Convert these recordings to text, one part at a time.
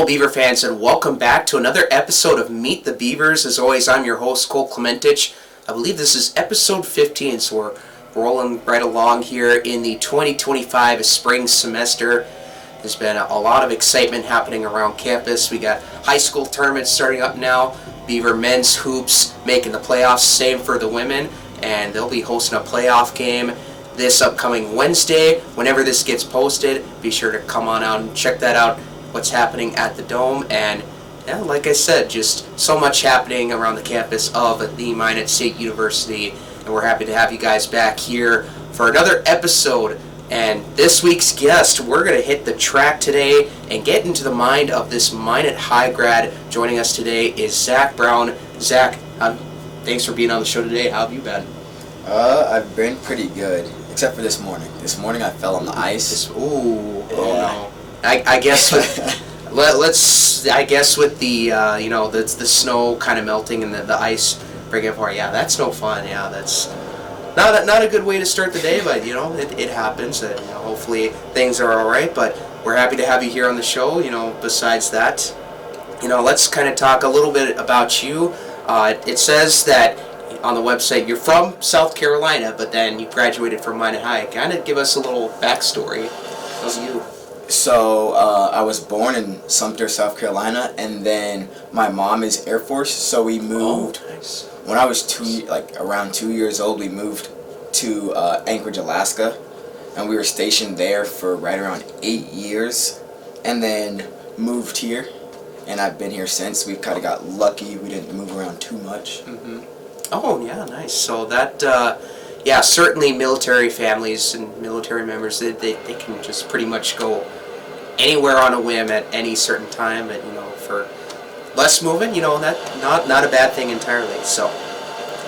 Beaver fans, and welcome back to another episode of Meet the Beavers. As always, I'm your host, Cole Clementich. I believe this is episode 15, so we're rolling right along here in the 2025 spring semester. There's been a lot of excitement happening around campus. We got high school tournaments starting up now. Beaver men's hoops making the playoffs, same for the women, and they'll be hosting a playoff game this upcoming Wednesday. Whenever this gets posted, be sure to come on out and check that out, what's happening at the Dome. And yeah, like I said, just so much happening around the campus of the Minot State University, and we're happy to have you guys back here for another episode. And this week's guest, we're going to hit the track today and get into the mind of this Minot High grad. Joining us today is Zach Brown. Zach, thanks for being on the show today. How have you been? I've been pretty good, except for this morning. This morning I fell on the ice. Oh no! I guess with I guess with the the snow kind of melting and the ice breaking apart. Yeah, that's no fun. Yeah, that's not a good way to start the day. But it happens, and hopefully things are all right. But we're happy to have you here on the show. Besides that, let's kind of talk a little bit about you. It says that on the website you're from South Carolina, but then you graduated from Minot High. Kind of give us a little backstory of you. So I was born in Sumter, South Carolina, and then my mom is Air Force, so we moved. Oh, nice. When I was around 2 years old, we moved to Anchorage, Alaska, and we were stationed there for right around 8 years, and then moved here, and I've been here since. We kind of got lucky; we didn't move around too much. Mm-hmm. Oh yeah, nice. So that certainly military families and military members, they can just pretty much go anywhere on a whim at any certain time. But for less moving, that not a bad thing entirely. So,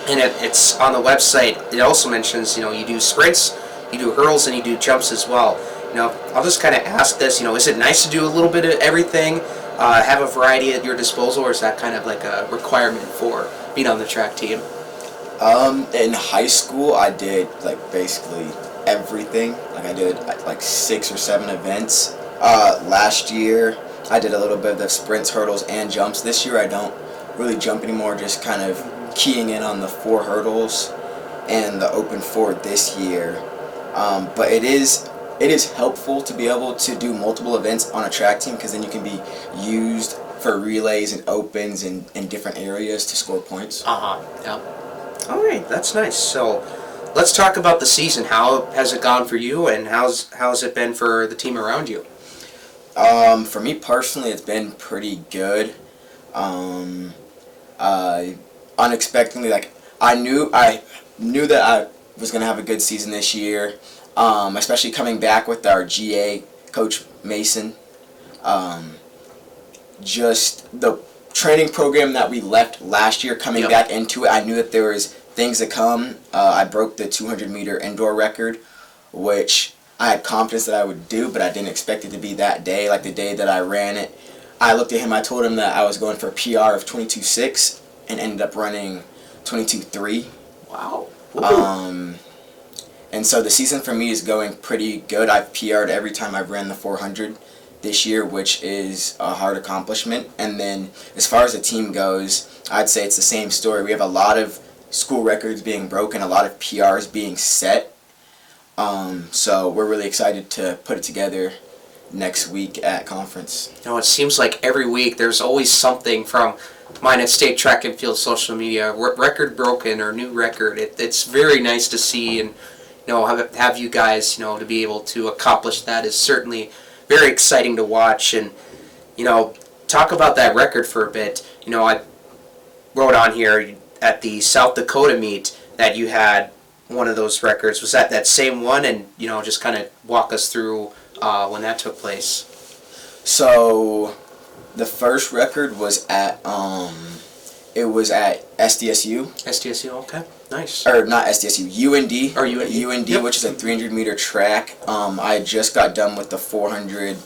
and it's on the website. It also mentions you do sprints, you do hurls, and you do jumps as well. I'll just kind of ask this. Is it nice to do a little bit of everything, have a variety at your disposal, or is that kind of like a requirement for being on the track team? In high school, I did basically everything. I did 6 or 7 events. Last year, I did a little bit of the sprints, hurdles, and jumps. This year, I don't really jump anymore. Just kind of keying in on the 4 hurdles and the open 4 this year. But it is helpful to be able to do multiple events on a track team, because then you can be used for relays and opens in different areas to score points. Yeah. All right, that's nice. So let's talk about the season. How has it gone for you, and how's it been for the team around you? For me personally, it's been pretty good. Unexpectedly, I knew that I was gonna have a good season this year, especially coming back with our GA coach Mason. Just the training program that we left last year, coming back into it, I knew that there was things to come. I broke the 200-meter indoor record, which I had confidence that I would do, but I didn't expect it to be that day. The day that I ran it, I looked at him, I told him that I was going for a PR of 22.6 and ended up running 22.3. Wow. And so the season for me is going pretty good. I've PR'd every time I've ran the 400 this year, which is a hard accomplishment. And then as far as the team goes, I'd say it's the same story. We have a lot of school records being broken, a lot of PRs being set. So we're really excited to put it together next week at conference. It seems like every week there's always something from Minot State Track and Field social media, record broken or new record. It's very nice to see, and have you guys to be able to accomplish that is certainly very exciting to watch. And talk about that record for a bit. I wrote on here at the South Dakota meet that you had one of those records. Was that same one? And just kind of walk us through when that took place. So the first record was at it was at SDSU. SDSU, okay, nice. Or not SDSU, UND. Or UND. UND, yep. Which is a 300-meter track. I just got done with the 400,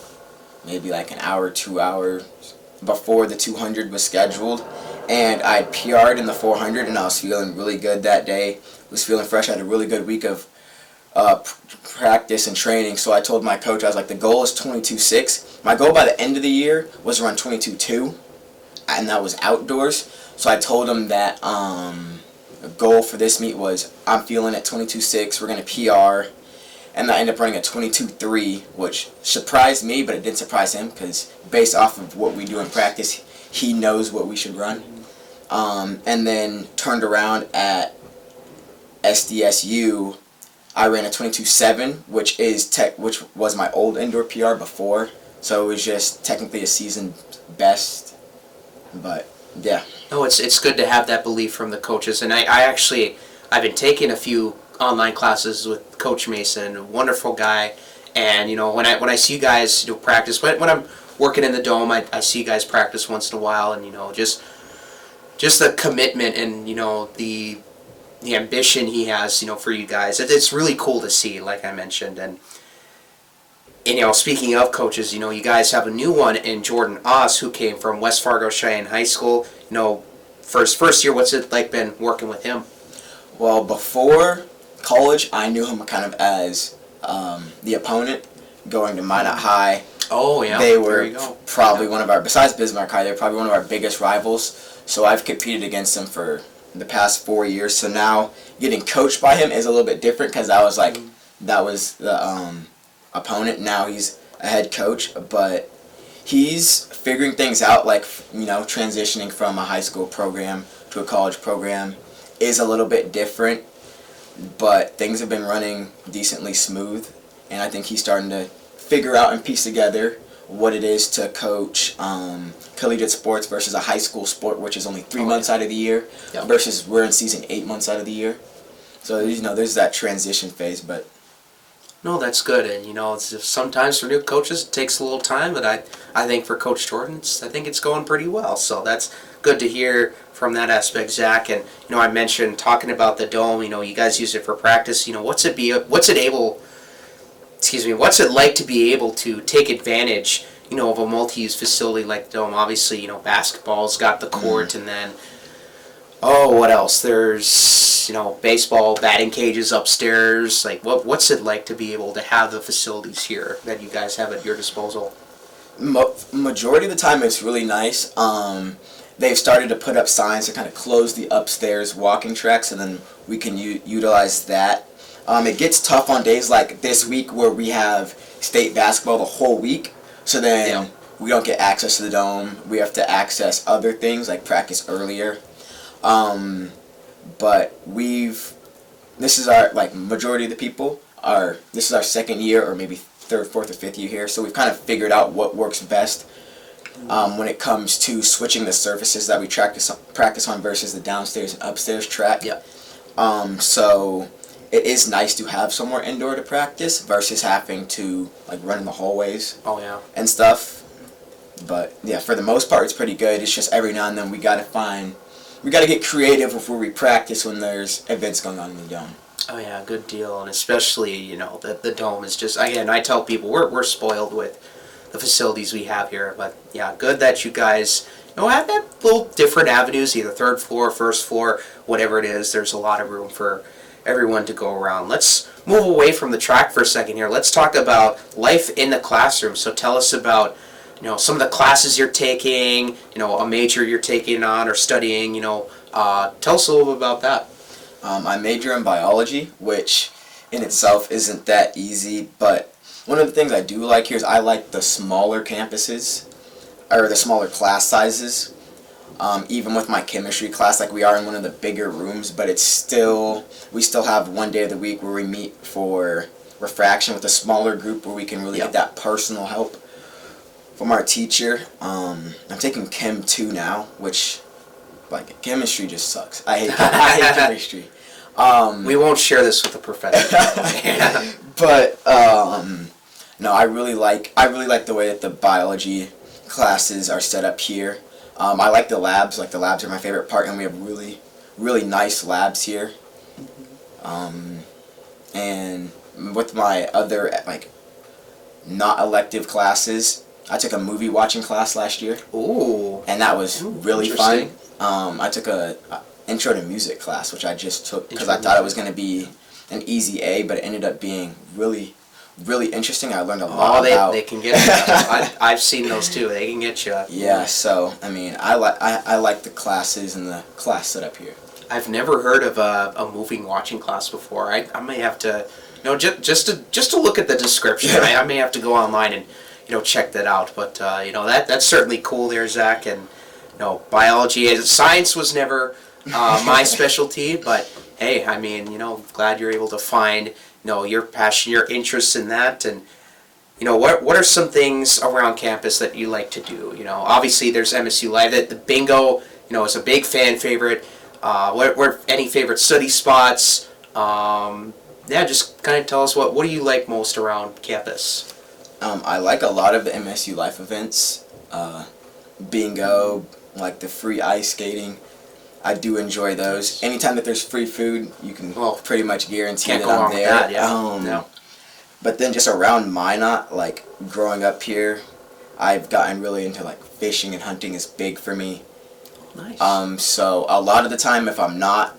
maybe an hour, 2 hours before the 200 was scheduled, and I PR'd in the 400, and I was feeling really good that day. Was feeling fresh. I had a really good week of practice and training. So I told my coach, I was like, the goal is 22.6. My goal by the end of the year was to run 22.2, and that was outdoors. So I told him that the goal for this meet was I'm feeling at 22.6. We're going to PR. And I ended up running a 22.3, which surprised me, but it didn't surprise him because based off of what we do in practice, he knows what we should run. And then turned around at SDSU, I ran a 22.7, which was my old indoor PR before, so it was just technically a season best. But yeah. No, it's good to have that belief from the coaches, and I've been taking a few online classes with Coach Mason, a wonderful guy, and when I see you guys practice, when I'm working in the dome, I see you guys practice once in a while, and just the commitment and the ambition he has for you guys. It's really cool to see, like I mentioned, and speaking of coaches, you guys have a new one in Jordan Oss, who came from West Fargo Cheyenne High School. First year, what's it like been working with him? Well, before college, I knew him kind of as the opponent going to Minot High. Oh, yeah. They were probably one of our, besides Bismarck High, they're probably one of our biggest rivals. So I've competed against them for the past 4 years. So now getting coached by him is a little bit different because I was like, that was the opponent. Now he's a head coach, but he's figuring things out, like, transitioning from a high school program to a college program is a little bit different, but things have been running decently smooth, and I think he's starting to figure out and piece together what it is to coach collegiate sports versus a high school sport, which is only 3 months out of the year, versus we're in season 8 months out of the year. So there's that transition phase, but no, that's good, and it's just sometimes for new coaches it takes a little time, but I think for Coach Jordan, I think it's going pretty well. So that's good to hear from that aspect, Zach. And I mentioned talking about the dome. You guys use it for practice. What's it like to be able to take advantage of a multi-use facility like the dome? Obviously, basketball's got the court, and then what else? There's baseball batting cages upstairs. Like, what's it like to be able to have the facilities here that you guys have at your disposal? Majority of the time, it's really nice. They've started to put up signs to kind of close the upstairs walking tracks, and then we can utilize that. It gets tough on days like this week where we have state basketball the whole week, so then we don't get access to the dome. We have to access other things like practice earlier. But this is our, majority of the people this is our second year, or maybe third, fourth, or fifth year here, so we've kind of figured out what works best when it comes to switching the surfaces that we practice on versus the downstairs and upstairs track. So it is nice to have somewhere indoor to practice versus having to run in the hallways and stuff. But yeah, for the most part, it's pretty good. It's just every now and then we got to get creative with where we practice when there's events going on in the dome. Oh yeah, good deal. And especially, the dome is just, again, I tell people we're spoiled with the facilities we have here. But yeah, good that you guys, have that little different avenues, either third floor, first floor, whatever it is. There's a lot of room for everyone to go around. Let's move away from the track for a second here. Let's talk about life in the classroom. So tell us about some of the classes you're taking, a major you're taking on or studying, tell us a little bit about that. I major in biology, which in itself isn't that easy, but one of the things I do like here is I like the smaller campuses, or the smaller class sizes. Even with my chemistry class, we are in one of the bigger rooms, but we still have one day of the week where we meet for refraction with a smaller group where we can really get that personal help from our teacher. I'm taking Chem 2 now, which, chemistry just sucks. I hate chemistry. We won't share this with the professor. But no, I really like the way that the biology classes are set up here. I like the labs. The labs are my favorite part, and we have really, really nice labs here. And with my other not elective classes, I took a movie watching class last year. Ooh. And that was really fun. I took a intro to music class, which I just took because I thought it was going to be an easy A, but it ended up being really, really interesting. I learned a lot they can get you. I've seen those too. They can get you. Yeah, so I mean, I like the classes and the class setup here. I've never heard of a moving watching class before. I may have to, just to look at the description. I may have to go online and check that out. But that's certainly cool there, Zach. And biology, science was never my specialty. But hey, I mean, glad you're able to find your passion, your interest in that. And what are some things around campus that you like to do? Obviously there's MSU Live. That the bingo, is a big fan favorite. What any favorite study spots? Just kind of tell us what do you like most around campus? I like a lot of the MSU Life events. Bingo, like the free ice skating. I do enjoy those. Anytime that there's free food, you can pretty much guarantee that I'm there. That, yeah. But then just around Minot, like growing up here, I've gotten really into like fishing and hunting is big for me. Nice. So a lot of the time, if I'm not,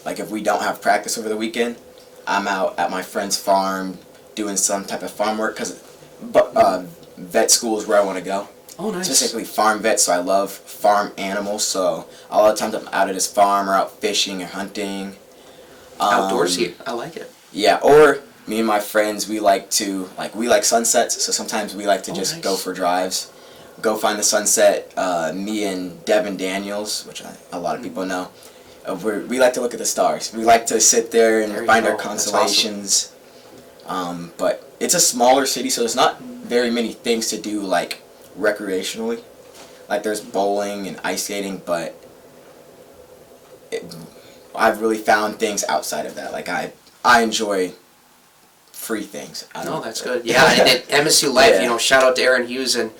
like if we don't have practice over the weekend, I'm out at my friend's farm doing some type of farm work because vet school is where I want to go. Oh, nice. Specifically farm vet, so I love farm animals. So a lot of times I'm out at his farm or out fishing or hunting. Outdoorsy, I like it. Yeah, or me and my friends, we like sunsets. So sometimes we like to just go for drives. Go find the sunset. Me and Devin Daniels, which a lot of people know, we like to look at the stars. We like to sit there and find our constellations. Awesome. But it's a smaller city, so there's not very many things to do like recreationally. Like there's bowling and ice skating, but I've really found things outside of that. Like I enjoy free things. That's good. Yeah, and at MSU Life, shout out to Erin Hughes and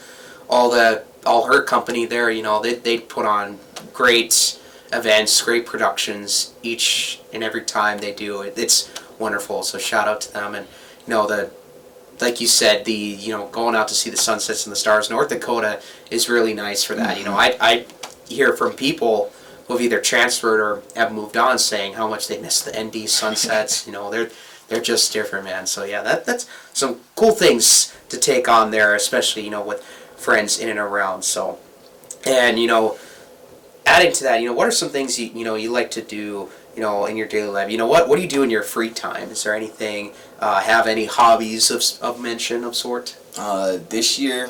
all her company there. They put on great events, great productions each and every time they do it. It's wonderful. So shout out to them. And like you said, going out to see the sunsets and the stars. North Dakota is really nice for that. Mm-hmm. I hear from people who have either transferred or have moved on saying how much they miss the ND sunsets. They're just different, man. So yeah, that's some cool things to take on there, especially with friends in and around. So, and adding to that, what are some things you like to do in your daily life? What do you do in your free time? Is there anything, have any hobbies of mention of sort? This year,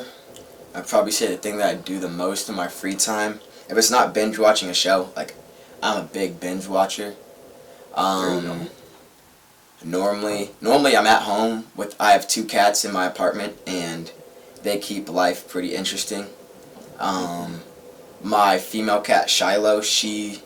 I'd probably say the thing that I do the most in my free time, if it's not binge watching a show, like I'm a big binge watcher. Normally I'm at home I have 2 cats in my apartment and they keep life pretty interesting. My female cat Shiloh, she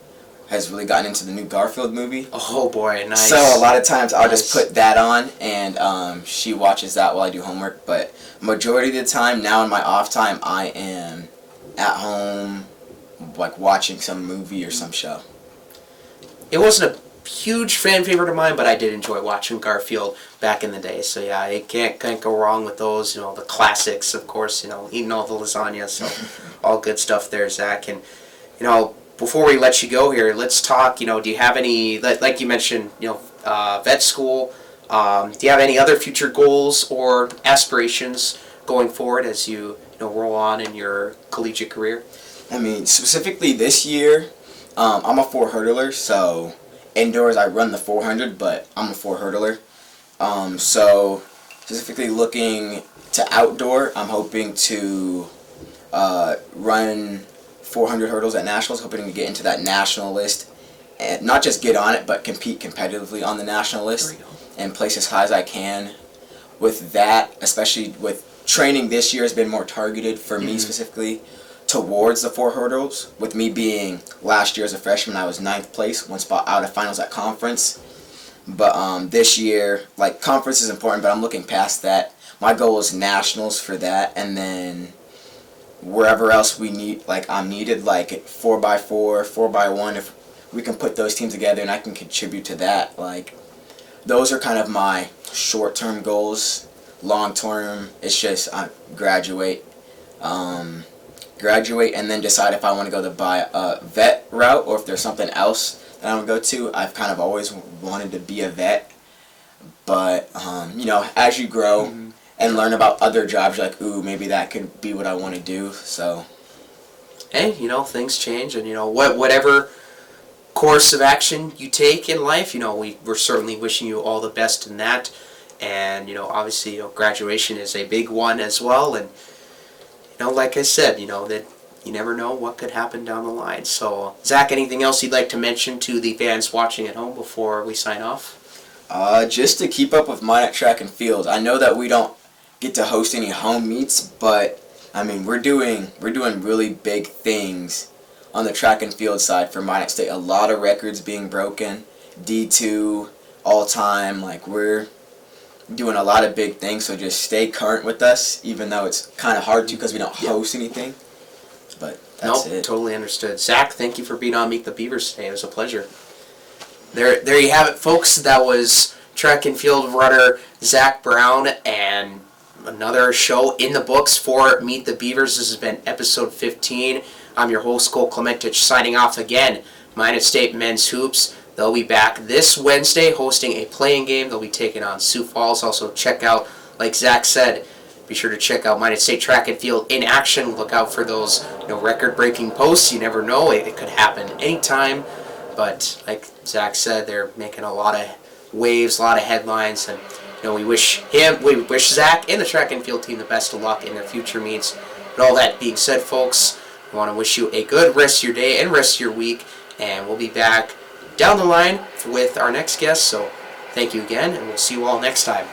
has really gotten into the new Garfield movie. Oh boy, nice. So a lot of times I'll just put that on and she watches that while I do homework. But majority of the time now in my off time I am at home like watching some movie or some show. It wasn't a huge fan favorite of mine, but I did enjoy watching Garfield back in the day. So yeah, you can't go wrong with those. The classics, of course. Eating all the lasagna. So all good stuff there, Zach. And before we let you go here, let's talk. Do you have any, like you mentioned, vet school? Do you have any other future goals or aspirations going forward as you roll on in your collegiate career? I mean, specifically this year, I'm a 4-hurdler, so indoors I run the 400, but I'm a 4-hurdler. So specifically looking to outdoor, I'm hoping to run 400 hurdles at nationals, hoping to get into that national list, and not just get on it, but compete competitively on the national list and place as high as I can. With that, especially with training this year has been more targeted for me specifically towards the 4 hurdles, with me being last year as a freshman I was 9th place, 1 spot out of finals at conference. But this year, like, conference is important, but I'm looking past that. My goal is nationals for that, and then wherever else we need, like I'm needed, like 4x4, 4x1, if we can put those teams together and I can contribute to that. Like, those are kind of my short-term goals. Long-term, it's just graduate and then decide if I want to go the vet route or if there's something else that I want to go to. I've kind of always wanted to be a vet, But as you grow and learn about other jobs, you're like, ooh, maybe that could be what I want to do. So, hey, things change, and whatever course of action you take in life, we're certainly wishing you all the best in that. And obviously, graduation is a big one as well. And like I said, that you never know what could happen down the line. So, Zach, anything else you'd like to mention to the fans watching at home before we sign off? Just to keep up with mine at track and field. I know that we don't get to host any home meets, but I mean we're doing really big things on the track and field side for Minot State. A lot of records being broken, D2 all time. Like, we're doing a lot of big things, so just stay current with us, even though it's kind of hard to because we don't host anything. But that's it. Totally understood. Zach, thank you for being on Meet the Beavers today. It was a pleasure. There you have it, folks. That was track and field runner Zach Brown, and another show in the books for Meet the Beavers. This has been episode 15. I'm your host, Cole Clementich, signing off again. Minot State Men's Hoops. They'll be back this Wednesday hosting a playing game. They'll be taking on Sioux Falls. Also, check out, like Zach said, be sure to check out Minot State Track and Field in action. Look out for those record-breaking posts. You never know. It could happen anytime. But like Zach said, they're making a lot of waves, a lot of headlines, and we wish Zach and the track and field team the best of luck in their future meets. But all that being said, folks, I want to wish you a good rest of your day and rest of your week, and we'll be back down the line with our next guest. So thank you again, and we'll see you all next time.